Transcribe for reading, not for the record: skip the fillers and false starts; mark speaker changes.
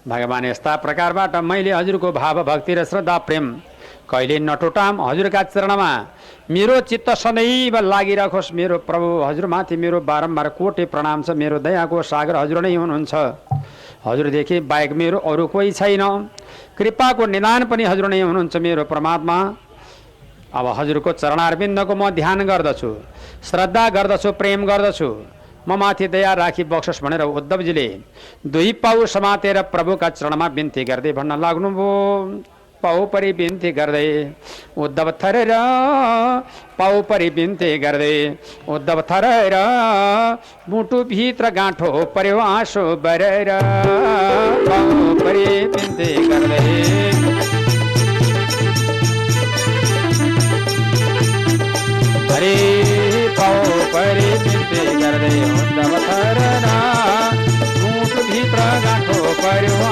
Speaker 1: भगवान यस्ता प्रकारबाट मैले हजुरको भाव भक्ति र श्रद्धा प्रेम कहिले नटुटाम। हजुरका चरणमा मेरो चित्त सदैव लागिराखोस्। मेरो प्रभु हजुरमाथि मेरो बारम्बार कोटि प्रणाम छ। मेरो दयाको सागर हजुर नै हुनुहुन्छ। हजुरदेखि बाहेक मेरो अरू कोही छैन। कृपाको निदान पनि हजुर नै हुनुहुन्छ मेरो परमात्मा। अब हजुरको चरणारविन्दको म ध्यान गर्दछु, श्रद्धा गर्दछु, प्रेम गर्दछु। म माथि दया राखी बक्सोस् भनेर उद्धवजीले दुई पाउ समातेर प्रभुका चरणमा बिन्ती गर्दै भन्न लाग्नुभयो। पाउ परि बिन्ती गर्दै उद्धव थरेर, पाउ परि बिन्ती गर्दै उद्धव थरेर, मुटुभित्र गाँठो पर्यो आँसु बरेर। पाउ परि बिन्ती गर्दै हरे पाउ परि बिन्ती गर्दै उद्धव थरेर, मुटुभित्र गाँठो पर्यो